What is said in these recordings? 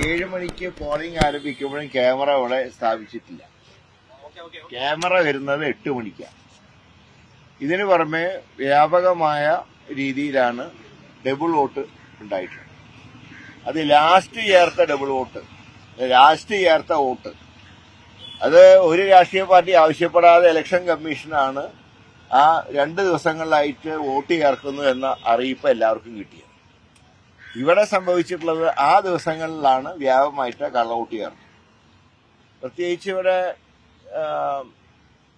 7 മണിക്ക് polling ആരംഭിക്കുമ്പോഴും camera അവിടെ സ്ഥാപിച്ചിട്ടില്ല. Camera വരുന്നത് 8 മണിക്കാണ്. ഇതിനു പുറമെ വ്യാപകമായ രീതിയിലാണ് ഡബിൾ വോട്ട് ഉണ്ടായിട്ടുള്ളത്. അത് ലാസ്റ്റ് ചേർത്ത ഡബിൾ വോട്ട്, ലാസ്റ്റ് ചേർത്ത വോട്ട്, അത് ഒരു രാഷ്ട്രീയ പാർട്ടി ആവശ്യപ്പെടാതെ ഇലക്ഷൻ കമ്മീഷനാണ് ആ 2 ദിവസങ്ങളിലായിട്ട് വോട്ട് ചേർക്കുന്നു എന്ന അറിയിപ്പ് എല്ലാവർക്കും കിട്ടിയത്. ഇവിടെ സംഭവിച്ചിട്ടുള്ളത് ആ ദിവസങ്ങളിലാണ് വ്യാപകമായിട്ട് കള്ളവോട്ട് ചേർന്നത്. പ്രത്യേകിച്ച് ഇവിടെ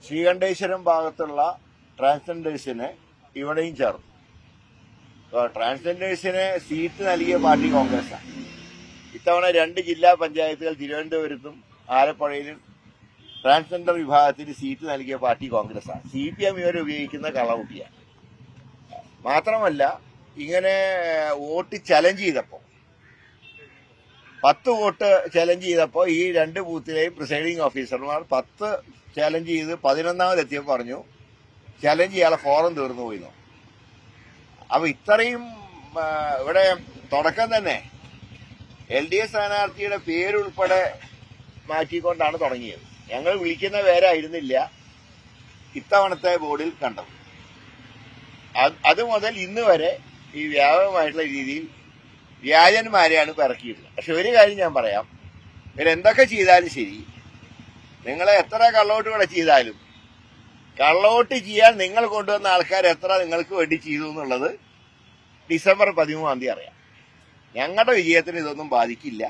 ശ്രീകണ്ഠേശ്വരം ഭാഗത്തുള്ള ട്രാൻസ്ജെൻഡേഴ്സിനെ ഇവിടെയും ചേർന്നു. ട്രാൻസ്ജെൻഡേഴ്സിന് സീറ്റ് നൽകിയ പാർട്ടി കോൺഗ്രസാണ്. ഇത്തവണ 2 ജില്ലാ പഞ്ചായത്തുകൾ തിരുവനന്തപുരത്തും ആലപ്പുഴയിലും ട്രാൻസ്ജെൻഡർ വിഭാഗത്തിന് സീറ്റ് നൽകിയ പാർട്ടി കോൺഗ്രസാണ്. CPM ഇവരെ ഉപയോഗിക്കുന്ന കളവുട്ടിയാണ്. മാത്രമല്ല, ഇങ്ങനെ വോട്ട് ചലഞ്ച് ചെയ്തപ്പോൾ 10 വോട്ട് ചലഞ്ച് ചെയ്തപ്പോൾ ഈ 2 ബൂത്തിലെയും പ്രിസൈഡിംഗ് ഓഫീസർമാർ 10 ചലഞ്ച് ചെയ്ത് 11ാമത് എത്തിയപ്പോൾ പറഞ്ഞു ചലഞ്ച് ചെയ്യാതെ ഫോറം തീർന്നു പോയിരുന്നു. അപ്പൊ ഇത്രയും ഇവിടെ തുടക്കം തന്നെ LDF സ്ഥാനാർത്ഥിയുടെ പേരുൾപ്പെടെ മാറ്റിക്കൊണ്ടാണ് തുടങ്ങിയത്. ഞങ്ങൾ വിളിക്കുന്ന പേരായിരുന്നില്ല ഇത്തവണത്തെ ബോർഡിൽ കണ്ടത്. അത് മുതൽ ഇന്ന് വരെ ഈ വ്യാപകമായിട്ടുള്ള രീതിയിൽ വ്യാജന്മാരെയാണ് ഇറക്കിയിട്ടുള്ളത്. പക്ഷെ ഒരു കാര്യം ഞാൻ പറയാം, ഇവരെന്തൊക്കെ ചെയ്താലും ശരി, നിങ്ങളെ എത്ര കള്ളവോട്ടുകളെ ചെയ്താലും കള്ളവോട്ട് ചെയ്യാൻ നിങ്ങൾ കൊണ്ടുവന്ന ആൾക്കാർ എത്ര നിങ്ങൾക്ക് വേണ്ടി ചെയ്തു എന്നുള്ളത് ഡിസംബർ 13 അറിയാം. ഞങ്ങളുടെ വിജയത്തിന് ഇതൊന്നും ബാധിക്കില്ല.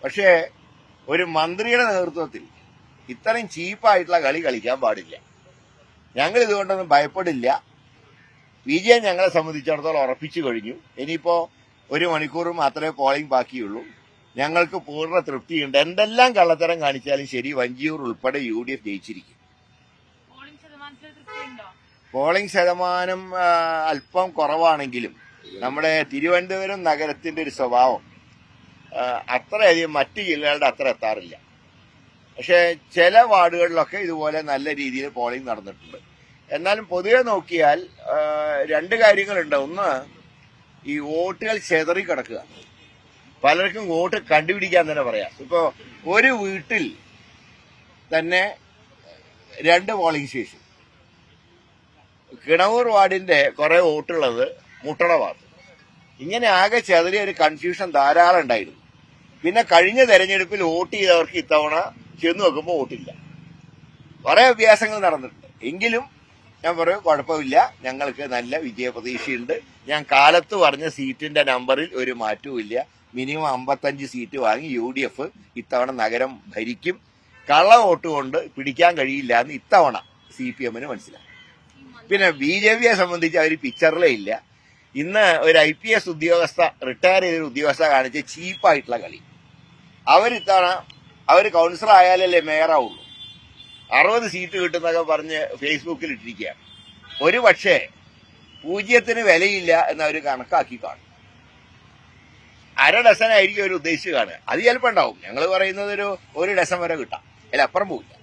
പക്ഷേ ഒരു മന്ത്രിയുടെ നേതൃത്വത്തിൽ ഇത്രയും ചീപ്പായിട്ടുള്ള കളി കളിക്കാൻ പാടില്ല. ഞങ്ങൾ ഇതുകൊണ്ടൊന്നും ഭയപ്പെടില്ല. വിജയം ഞങ്ങളെ സംബന്ധിച്ചിടത്തോളം ഉറപ്പിച്ചു കഴിഞ്ഞു. ഇനിയിപ്പോ 1 മണിക്കൂർ മാത്രമേ പോളിംഗ് ബാക്കിയുള്ളൂ. ഞങ്ങൾക്ക് പൂർണ്ണ തൃപ്തിയുണ്ട്. എന്തെല്ലാം കള്ളത്തരം കാണിച്ചാലും ശരി, വഞ്ചിയൂർ ഉൾപ്പെടെ UDF ജയിച്ചിരിക്കും. പോളിംഗ് ശതമാനം അല്പം കുറവാണെങ്കിലും നമ്മുടെ തിരുവനന്തപുരം നഗരത്തിന്റെ ഒരു സ്വഭാവം അത്രയധികം മറ്റു ജില്ലകളുടെ അത്ര എത്താറില്ല. പക്ഷെ ചില വാർഡുകളിലൊക്കെ ഇതുപോലെ നല്ല രീതിയിൽ പോളിംഗ് നടന്നിട്ടുണ്ട്. എന്നാലും പൊതുവെ നോക്കിയാൽ 2 കാര്യങ്ങളുണ്ട്. ഒന്ന്, ഈ വോട്ടുകൾ ചെതറി കിടക്കുക. പലർക്കും വോട്ട് കണ്ടുപിടിക്കാൻ തന്നെ പറയാം. ഇപ്പോ ഒരു വീട്ടിൽ തന്നെ 2 പോളിംഗ് സ്റ്റേഷൻ. കിണവൂർ വാർഡിന്റെ കുറെ വോട്ടുള്ളത് മുട്ടട വാർഡ്. ഇങ്ങനെ ആകെ ചെറിയ ഒരു കൺഫ്യൂഷൻ ധാരാളം ഉണ്ടായിരുന്നു. പിന്നെ കഴിഞ്ഞ തെരഞ്ഞെടുപ്പിൽ വോട്ട് ചെയ്തവർക്ക് ഇത്തവണ ചെന്ന് നോക്കുമ്പോൾ വോട്ടില്ല. കുറെ അഭ്യാസങ്ങൾ നടന്നിട്ടുണ്ട്. എങ്കിലും ഞാൻ പറയും, കുഴപ്പമില്ല, ഞങ്ങൾക്ക് നല്ല വിജയപ്രതീക്ഷയുണ്ട്. ഞാൻ കാലത്ത് പറഞ്ഞ സീറ്റിന്റെ നമ്പറിൽ ഒരു മാറ്റവുമില്ല. മിനിമം 55 സീറ്റ് വാങ്ങി UDF ഇത്തവണ നഗരം ഭരിക്കും. കള്ള വോട്ട് കൊണ്ട് പിടിക്കാൻ കഴിയില്ല എന്ന് ഇത്തവണ CPMന് മനസ്സിലായി. പിന്നെ BJPയെ സംബന്ധിച്ച് അവർ പിക്ചറിലേ ഇല്ല. ഇന്ന് ഒരു IPS ഉദ്യോഗസ്ഥ, റിട്ടയർ ചെയ്തൊരു ഉദ്യോഗസ്ഥ കാണിച്ച ചീപ്പായിട്ടുള്ള കളി. അവരിത്തവണ അവർ കൗൺസിലർ ആയാലല്ലേ മേയറാവുള്ളൂ. 60 സീറ്റ് കിട്ടുന്നൊക്കെ പറഞ്ഞ് ഫേസ്ബുക്കിൽ ഇട്ടിരിക്കുകയാണ്. ഒരു പക്ഷേ 0ന് വിലയില്ല എന്നവർ കണക്കാക്കി കാണും. 1/2 ഡസനായിരിക്കും അവർ ഉദ്ദേശിച്ച് കാണുക. അത് ചിലപ്പോൾ ഉണ്ടാവും. ഞങ്ങൾ പറയുന്നത് ഒരു ഡസൻ വരെ കിട്ടാം, അതിലപ്പുറം പോവില്ല.